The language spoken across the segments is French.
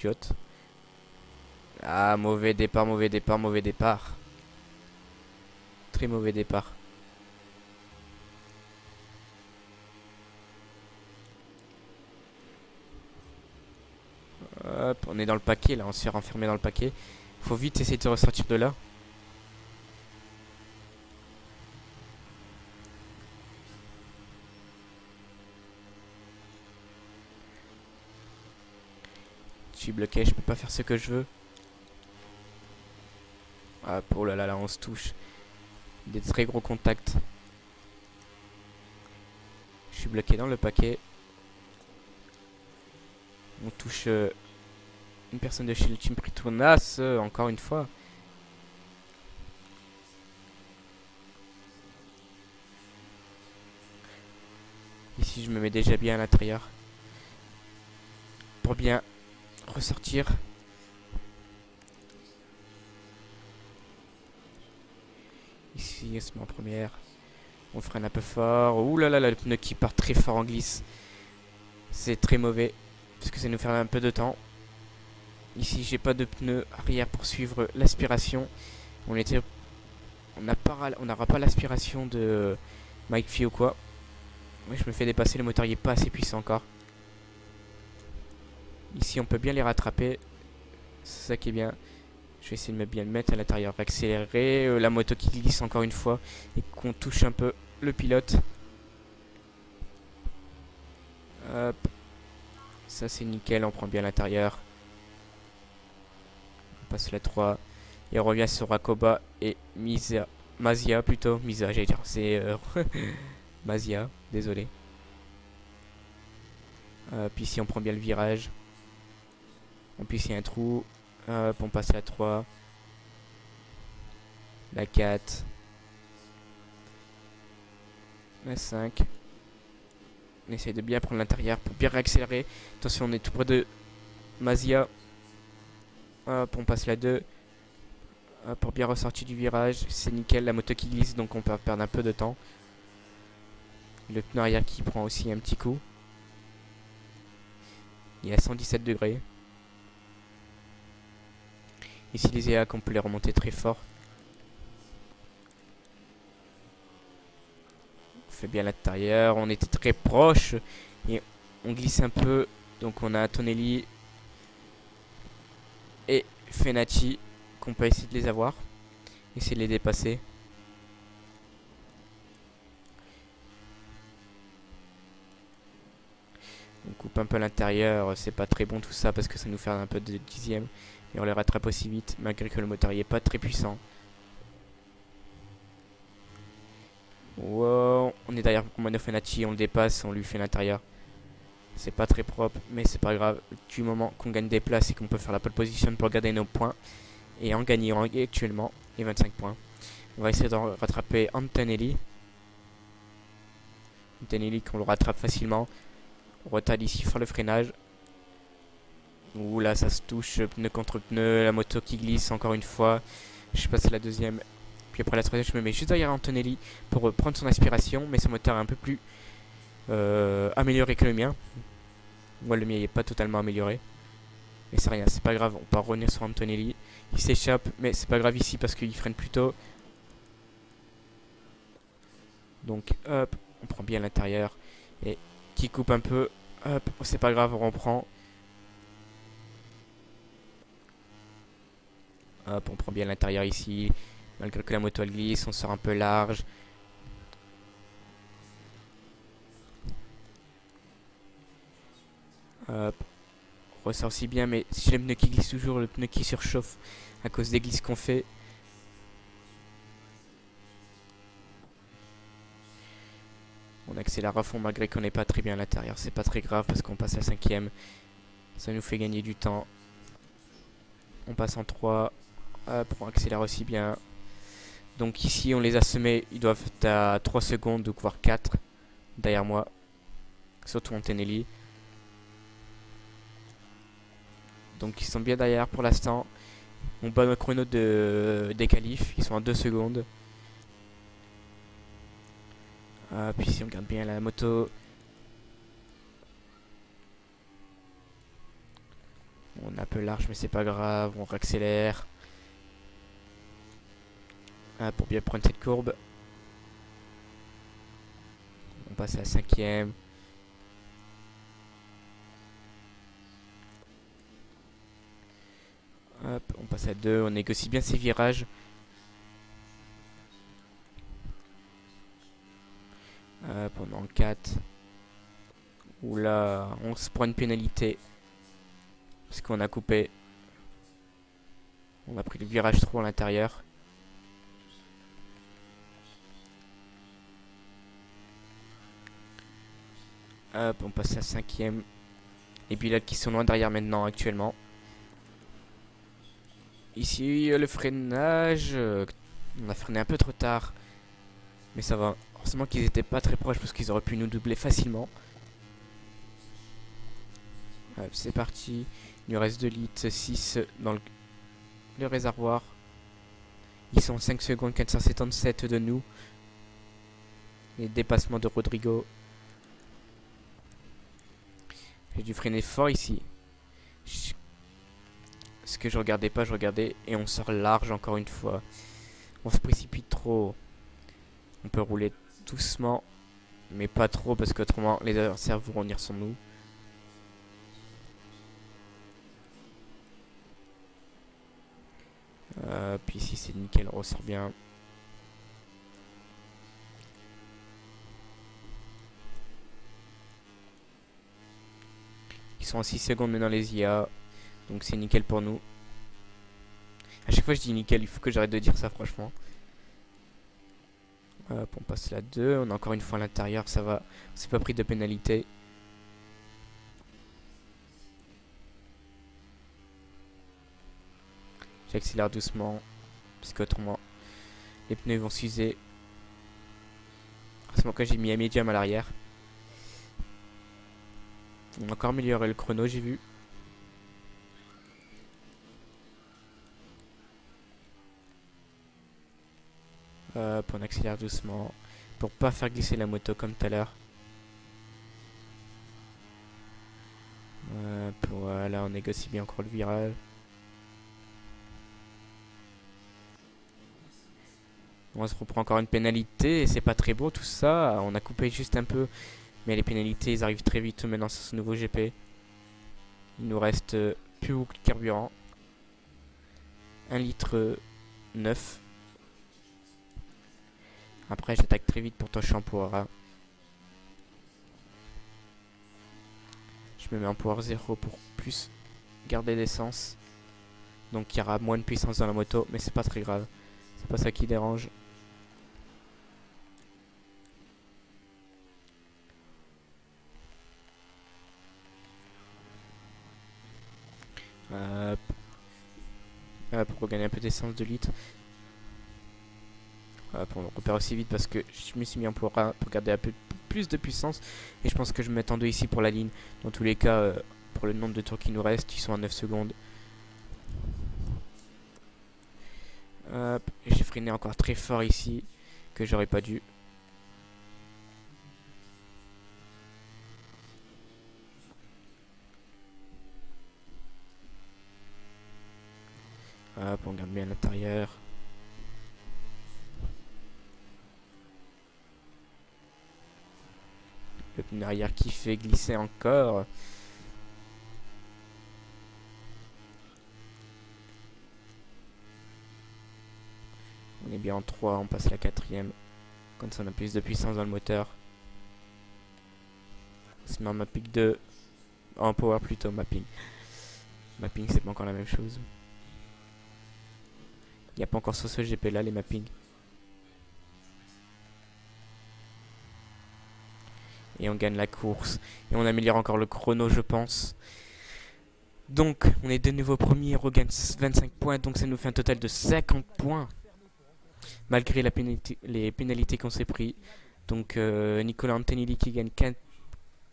chiottes. Ah, mauvais départ, mauvais départ, mauvais départ. Très mauvais départ. Hop, on est dans le paquet là, on se fait renfermer dans le paquet. Faut vite essayer de ressortir de là. Je suis bloqué, je peux pas faire ce que je veux. Hop, oh là là, là on se touche. Des très gros contacts. Je suis bloqué dans le paquet. On touche une personne de chez le Team Pritournas, encore une fois. Ici, je me mets déjà bien à l'intérieur. Pour bien ressortir. Ici, on se met en première. On freine un peu fort. Ouh là là, là, le pneu qui part très fort en glisse. C'est très mauvais. Parce que ça nous fait un peu de temps. Ici, j'ai pas de pneu arrière pour suivre l'aspiration. On n'aura pas l'aspiration de Mike Fee ou quoi. Oui, je me fais dépasser, le moteur il est pas assez puissant encore. Ici, on peut bien les rattraper. C'est ça qui est bien. Je vais essayer de bien le mettre à l'intérieur. Accélérer. La moto qui glisse encore une fois. Et qu'on touche un peu le pilote. Hop. Ça, c'est nickel. On prend bien l'intérieur. On passe la 3. Et on revient sur Rakoba et Mazia plutôt. Misa, j'allais dire. C'est Mazia. Désolé. Puis ici, on prend bien le virage. En plus, il y a un trou. Hop, on passe la 3. La 4. La 5. On essaye de bien prendre l'intérieur pour bien réaccélérer. Attention, on est tout près de Mazia. Hop, on passe la 2. Hop, pour bien ressortir du virage. C'est nickel, la moto qui glisse, donc on peut perdre un peu de temps. Le pneu arrière qui prend aussi un petit coup. Il est à 117 degrés. Ici, les EA qu'on peut les remonter très fort. On fait bien l'intérieur. On était très proche. Et on glisse un peu. Donc on a Tonelli et Fenati qu'on peut essayer de les avoir. Essayer de les dépasser. On coupe un peu l'intérieur, c'est pas très bon tout ça parce que ça nous fait un peu de dixième. Et on les rattrape aussi vite malgré que le moteur n'est pas très puissant. Wow, on est derrière Mano Fenati, on le dépasse, on lui fait l'intérieur. C'est pas très propre, mais c'est pas grave. Du moment qu'on gagne des places et qu'on peut faire la pole position pour garder nos points. Et en gagnant actuellement les 25 points. On va essayer de rattraper Antonelli. Antonelli qu'on le rattrape facilement. On retarde ici, faire le freinage. Ouh là, ça se touche, pneu contre pneu, la moto qui glisse encore une fois. Je passe la deuxième. Puis après la troisième, je me mets juste derrière Antonelli pour prendre son aspiration. Mais son moteur est un peu plus amélioré que le mien. Moi, le mien n'est pas totalement amélioré. Mais c'est rien, c'est pas grave. On peut revenir sur Antonelli. Il s'échappe, mais c'est pas grave ici parce qu'il freine plus tôt. Donc, hop, on prend bien l'intérieur. Et qui coupe un peu. Hop, c'est pas grave, on reprend. Hop, on prend bien l'intérieur ici. Malgré que la moto elle glisse, on sort un peu large. Hop, on ressort aussi bien, mais si le pneu qui glisse toujours, le pneu qui surchauffe à cause des glisses qu'on fait. On accélère à fond malgré qu'on n'est pas très bien à l'intérieur. C'est pas très grave parce qu'on passe à 5ème. Ça nous fait gagner du temps. On passe en 3. Hop, on accélère aussi bien. Donc ici, on les a semés. Ils doivent être à 3 secondes, donc voire 4 derrière moi. Surtout Antonelli. Donc ils sont bien derrière pour l'instant. On bat notre chrono des qualifs. Ils sont à 2 secondes. Puis si on regarde bien la moto. On est un peu large mais c'est pas grave, on réaccélère. Pour bien prendre cette courbe. On passe à la 5e. Hop, on passe à 2, on négocie bien ces virages. Pendant 4. Oula, on se prend une pénalité. Parce qu'on a coupé. On a pris le virage trop à l'intérieur. Hop, on passe à la 5e. Les pilotes qui sont loin derrière maintenant actuellement. Ici, le freinage. On a freiné un peu trop tard. Mais ça va. Heureusement qu'ils étaient pas très proches parce qu'ils auraient pu nous doubler facilement. C'est parti. Il nous reste 2 litres, 6 dans le réservoir. Ils sont 5 secondes 477 de nous. Les dépassements de Rodrigo. J'ai dû freiner fort ici. Ce que je regardais pas, je regardais. Et on sort large encore une fois. On se précipite trop. On peut rouler doucement. Mais pas trop parce qu'autrement les adversaires vont revenir sur nous. Puis ici c'est nickel, on ressort bien. Ils sont à 6 secondes maintenant les IA. Donc c'est nickel pour nous. À chaque fois je dis nickel, il faut que j'arrête de dire ça franchement. Hop, on passe la 2. On a encore une fois à l'intérieur, ça va. On s'est pas pris de pénalité. J'accélère doucement. Parce qu'autrement, les pneus vont s'user. C'est pourquoi j'ai mis un médium à l'arrière. On a encore amélioré le chrono, j'ai vu. Hop, on accélère doucement. Pour pas faire glisser la moto comme tout à l'heure. Voilà, on négocie bien encore le virage. On se reprend encore une pénalité et c'est pas très beau tout ça. On a coupé juste un peu. Mais les pénalités, ils arrivent très vite maintenant sur ce nouveau GP. Il nous reste plus beaucoup de carburant. 1 litre 9. Après, j'attaque très vite pour toucher en power 1. Je me mets en power 0 pour plus garder l'essence. Donc il y aura moins de puissance dans la moto, mais c'est pas très grave. C'est pas ça qui dérange. Pour regagner un peu d'essence de litre. On repère aussi vite parce que je me suis mis en power 1 pour garder un peu plus de puissance. Et je pense que je me mets en 2 ici pour la ligne. Dans tous les cas, pour le nombre de tours qui nous reste, ils sont à 9 secondes. J'ai freiné encore très fort ici, que j'aurais pas dû. Hop, on garde bien l'intérieur. Le pneu arrière qui fait glisser encore. On est bien en 3, on passe la 4ème. Comme ça on a plus de puissance dans le moteur. Sinon mapping 2. En power plutôt mapping. Mapping c'est pas encore la même chose. Il n'y a pas encore sur ce GP là les mappings. Et on gagne la course. Et on améliore encore le chrono je pense. Donc on est de nouveau premier, on regagne 25 points. Donc ça nous fait un total de 50 points. Malgré les pénalités qu'on s'est pris. Donc Nicolas Antonelli qui gagne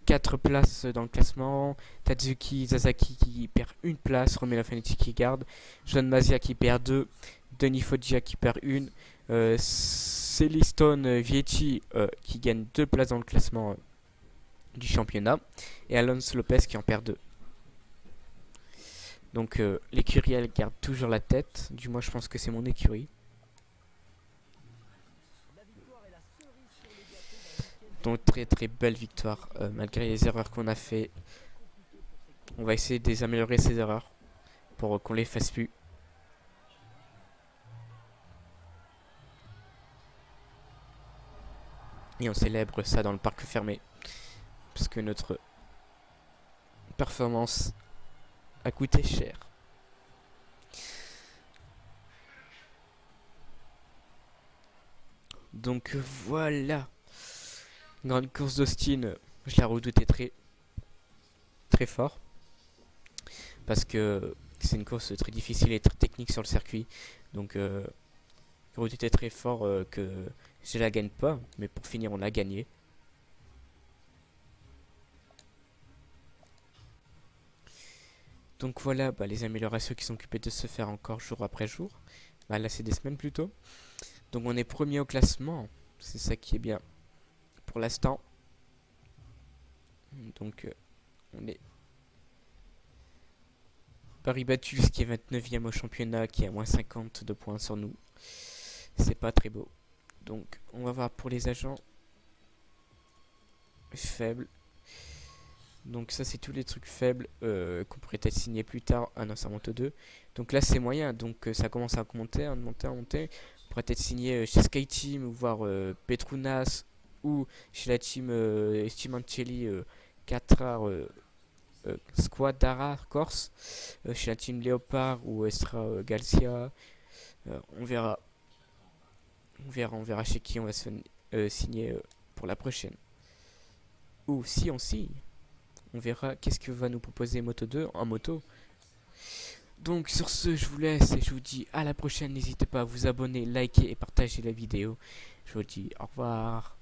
4 places dans le classement. Tatsuki Sasaki qui perd 1 place. Romeo Lafanetti qui garde. John Mazia qui perd 2. Denis Foggia qui perd 1. Celestone Vietti qui gagne 2 places dans le classement du championnat. Et Alonso Lopez qui en perd 2. Donc l'écurie elle garde toujours la tête. Du moins je pense que c'est mon écurie. Donc très très belle victoire malgré les erreurs qu'on a fait. On va essayer de améliorer ces erreurs pour qu'on les fasse plus. Et on célèbre ça dans le parc fermé. Parce que notre performance a coûté cher. Donc voilà. Grande course d'Austin. Je la redoutais très très fort. Parce que c'est une course très difficile et très technique sur le circuit. Donc je redoutais très fort que je la gagne pas. Mais pour finir on l'a gagné. Donc voilà les améliorations qui sont occupées de se faire encore jour après jour. Là c'est des semaines plutôt. Donc on est premier au classement. C'est ça qui est bien pour l'instant. Donc on est Paris-Batus qui est 29e au championnat, qui a moins 50 de points sur nous. C'est pas très beau. Donc on va voir pour les agents faibles. Donc ça c'est tous les trucs faibles qu'on pourrait être signer plus tard. Ah non ça monte 2. Donc là c'est moyen. Donc ça commence à monter, à monter, à monter. On pourrait être signé chez SkyTeam ou voir Petronas ou chez la team Estimancelli 4 Squadara Corse, chez la team Léopard ou Estra Galcia. On verra. On verra chez qui on va se signer pour la prochaine. Ou si on signe, on verra qu'est-ce que va nous proposer Moto 2 en moto. Donc sur ce, je vous laisse et je vous dis à la prochaine. N'hésitez pas à vous abonner, liker et partager la vidéo. Je vous dis au revoir.